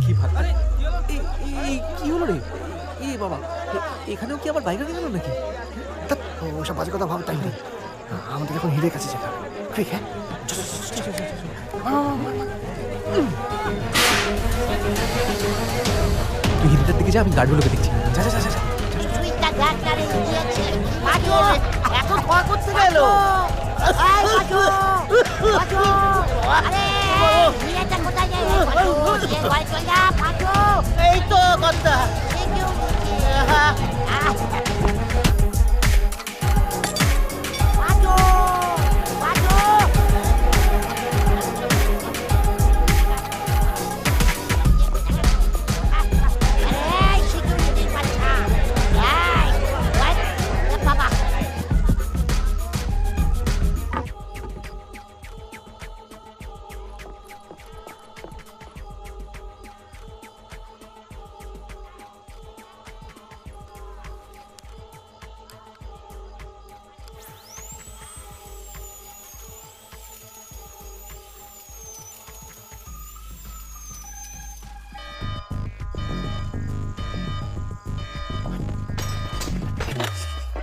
কি ভালো। আরে কি হলো রে? বাবা, এখানেও কি আবার বাইরে গেল নাকি? ওসব বাজে কথা ভাবতে নেই, আমাদের এখন হিরের কাছে যেতে হবে। ঠিক, হ্যাঁ, তুই হিরেটার দিকে যা, আমি গার্ডগুলোকে দেখছি। যা যা যা যা। এখন ভয় করতে গেল। এই তো কথা।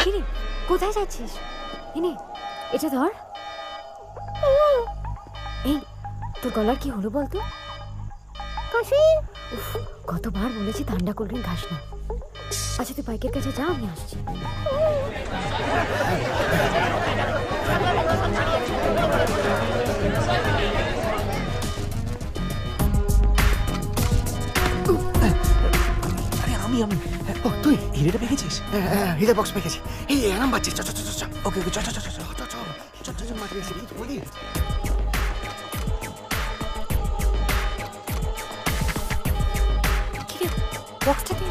কিরে, কোথায় যাচ্ছিস? এনে এটা ধর। এই, তোর গলার কি হলো বলতো? কতবার বলেছি ঠান্ডা কোল্ড ড্রিঙ্ক খাস না। আচ্ছা তুই বাইকের কাছে যা, আমি আসছি। আমি তুই হিরেটা পেয়েছিস? হিরে বক্স পেয়েছি। এই আরাম পাচ্ছিস। চ চ চ চ। ওকে ওকে, চ চ চ চ চ চ। মাঠে এসে কিছু বলি। কিরে, বক্সটা দে।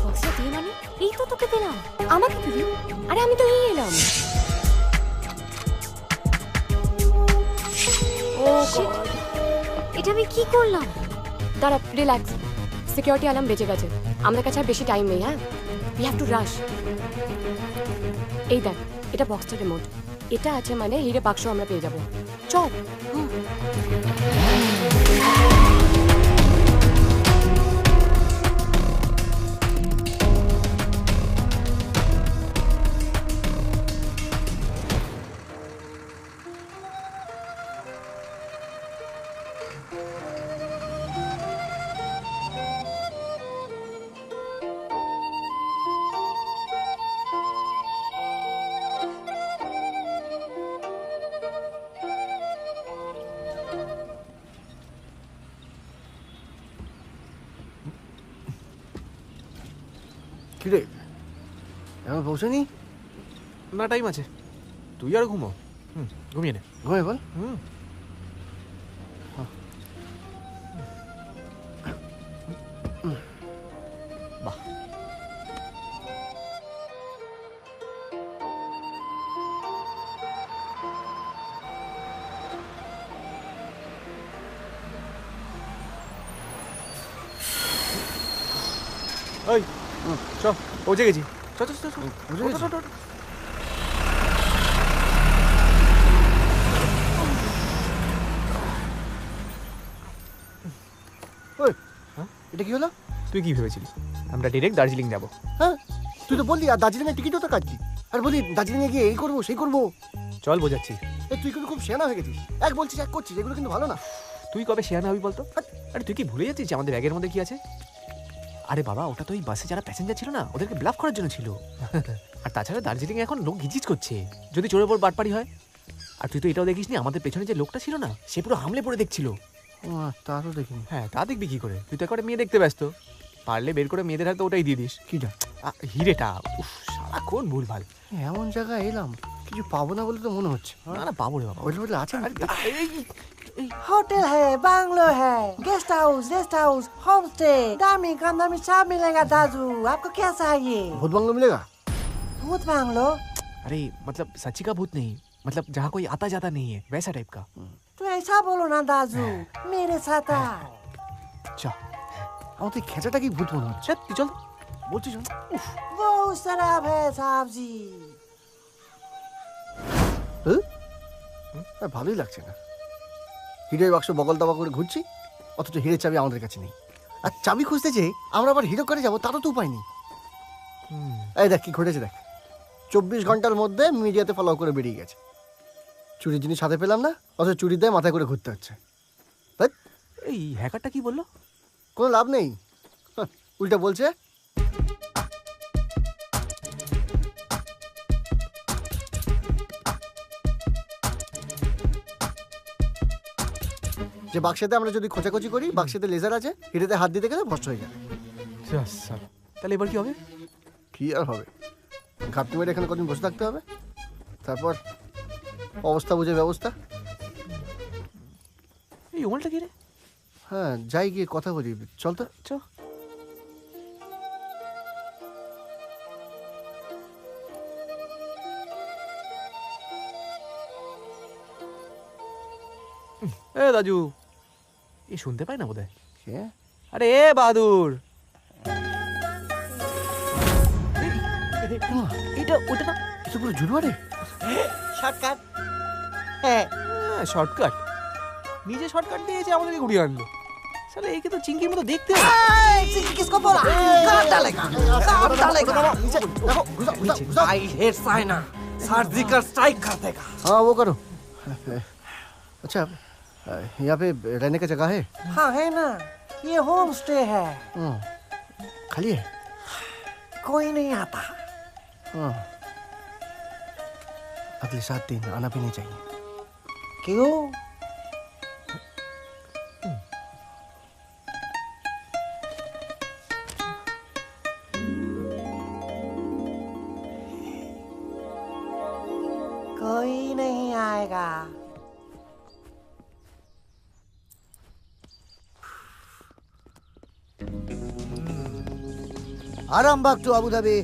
বক্সটা দিয়ে মানে? এই তো তোকে দিলাম। আমাকে দিবি? আরে আমি তো এই এলাম। ও শিট, এটা আমি কি করলাম? দাঁড়া, রিল্যাক্স। সিকিউরিটি অ্যালার্ম বেজে গেছে, আমাদের কাছে আর বেশি টাইম নেই। হ্যাঁ, উই হ্যাভ টু রাশ। এই দেখ, এটা বক্সটা রিমোট। এটা আছে মানে হিরে বাক্স আমরা পেয়ে যাবো। চল। কিরে, এখন পৌঁছানি? না, টাইম আছে। তুই আর ঘুমো। ঘুমিয়ে নে। ঘুমিয়ে বল। বাহ, ওই চ, পৌঁছে গেছি। চ চ চ চ। ওই, এটা কি হলো? তুই কি ভেবেছিলিস আমরা ডিরেক্ট দার্জিলিং যাবো? হ্যাঁ, তুই তো বললি আর দার্জিলিংয়ের টিকিটও তো কাটছি। আর বলি দার্জিলিংয়ে গিয়ে এই করবো সেই করবো। চল বোঝাচ্ছি। তুই কিন্তু খুব শেয়ানা হয়ে গেছিস। এক বলছিস এক করছিস, এগুলো কিন্তু ভালো না। তুই কবে শেয়ার হবি বলতো? আরে তুই কি ভুলে যাচ্ছিস যে আমাদের ব্যাগের মধ্যে কি আছে? আরে বাবা, ওটা তো ওই বাসে যারা প্যাসেঞ্জার ছিল না, ওদেরকে ব্লাফ করার জন্য ছিল। আর তাছাড়া দার্জিলিং এখন লোক গিজিজ করছে, যদি চোরের উপর বাটপাড়ি হয়। আর তুই তো এটাও দেখিসনি, আমাদের পেছনে যে লোকটা ছিল না, সে পুরো হামলে পড়ে দেখছিল। তা তো দেখিনি। হ্যাঁ, তা দেখবি কি করে? তুই তো একবার মেয়ে দেখতে ব্যস্ত, পারলে বের করে মেয়েদের হাতে ওটাই দিয়ে দিস। কিটা? হিরেটা। উফ, সারাক্ষণ ভুলভাল। এমন জায়গায় এলাম, কিছু পাবো না বলে তো মনে হচ্ছে। না না, পাবো রে বাবা। ওইটা বলে আছে। होटल है, बांग्लो है, गेस्ट हाउस, होम स्टे, दामी कम दामी सब मिलेगा दादू। आपको क्या चाहिए? भूत बंगलो मिलेगा? भूत बांग्लो? अरे मतलब सच्ची का भूत नहीं, मतलब जहाँ कोई आता जाता नहीं है, वैसा टाइप का। तो ऐसा बोलो ना दादू, मेरे साथ आओ। चल, আমার তো খেঁচাটা কি ভূত মনে হচ্ছে। তুই চল বলছিস? वो शराब है साहब जी। ভালোই লাগছে না। হিরের বাক্স বগল দাবা করে ঘুরছি, অথচ হিরের চাবি আমাদের কাছে নেই। আর চাবি খুঁজতে যে আমরা আবার হিরো করে যাবো তারও তো উপায় নেই। এই দেখ কি ঘটেছে দেখ, 24 ঘন্টার মধ্যে মিডিয়াতে ফলো করে বেরিয়ে গেছে। চুরির জিনিস হাতে পেলাম না, অথচ চুরি দিয়ে মাথায় করে ঘুরতে হচ্ছে। ধ্যাৎ, এই হ্যাকারটা কি বললো? কোনো লাভ নেই, উল্টা বলছে যে বাক্সেতে আমরা যদি খোঁচাখুচি করি, বাক্সেতে লেজার আছে, হিরেতে হাত দিতে গেলে ভস্ম হয়ে যাবে। তাহলে এবার কি হবে? কি আর হবে, ঘাপটি মেরে এখানে কদিন বসে থাকতে হবে, তারপর অবস্থা বুঝে ব্যবস্থা। এই ওমালটা কি রে? হ্যাঁ, যাই গিয়ে কথা বলি, চল তো। চ। এ দাজু, এ শুনতে পাই না বোধ হয়। কে? আরে এ বাহাদুর, এটা ওটা না, এটা পুরো জুড়ুয়ারে। শর্টকাট। হ্যাঁ, শর্টকাট। নিজে শর্টকাট দিয়েছে, আমাদেরকে ঘুরিয়ে আনলো। সালে একে তো চিংকির মতো দেখতে হবে। किसको बोला? काट डालेगा, काट डालेगा। I hate China. Surgical strike कर देगा। हाँ वो करो। अच्छा, यहाँ पे रहने का जगह है? हाँ है ना, ये होम स्टे है, खाली है? कोई नहीं आता। हाँ। अगले 7 दिन आना भी नहीं चाहिए। क्यों? कोई नहीं आएगा। Arambagh to Abu Dhabi,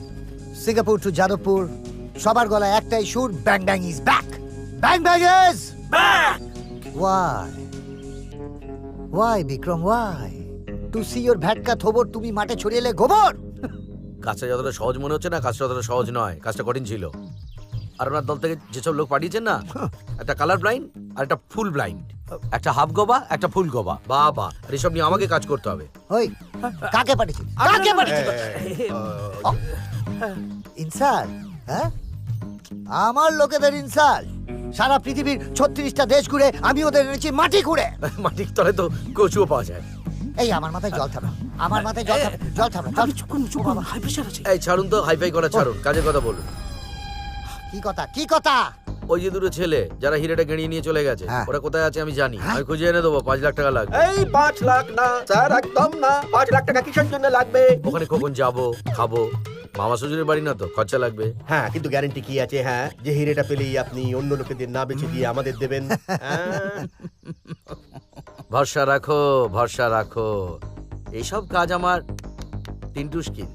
Singapore to Jadavpur, সবার গলায় একটাই সুর, bang bang is back, bang bang is back. Why Vikram, why to see your ভ্যাটকা থোবর তুমি মাঠে ছড়িয়ে এলে গোবর। কাজটা যতটা সহজ মনে হচ্ছে না, কাজটা ততটা সহজ নয়, কাজটা কঠিন ছিল। আর ওনার দল থেকে যেসব লোক পাঠিয়েছেন না, একটা কালার ব্লাইন্ড আর একটা ফুল ব্লাইন্ড, একটা হাফ গোবা, একটা ফুল গোবা, বাবা, আর এসব নিয়ে আমাকে কাজ করতে হবে। ওই কাকে পাঠিয়েছিস, কাকে পাঠিয়েছিস? ইনসাল, হ্যাঁ আমার লোকেদের ইনসাল। সারা পৃথিবীর 36টা দেশ ঘুরে আমি ওদের এনেছি মাটি ঘুরে। মাটির তলে তো কচুও পাওয়া যায়। এই আমার মাথায় জল থামা, আমার মাথায় জল থামা, জল থামা, জল। হাই প্রেশার আছে। এই ছাড়ুন তো, হাইফাই করা ছাড়ুন, কাজের কথা বলুন। কি কথা, কি কথা? ওই যে দুটো ছেলে যারা হিরেটা গেড়িয়ে নিয়ে চলে গেছে, হ্যাঁ। ওরা কোথায় আছে আমি জানি, আমি খুঁজে এনে দেবো। 5 লাখ টাকা লাগবে। এই 5 লাখ না স্যার, একদম না। 5 লাখ টাকা কিসের জন্য লাগবে? ওখানে কখন যাবো, খাবো, মামা শ্বশুরের বাড়ি না তো, খরচা লাগবে। হ্যাঁ, কিন্তু গ্যারান্টি কি আছে? হ্যাঁ, যে হিরেটা পেলেই আপনি অন্য লোকেদের না বেচে দিয়ে আমাদের দেবেন? হ্যাঁ। ভরসা রাখো, ভরসা রাখো, এইসব কাজ আমার টিন্টু স্কিল।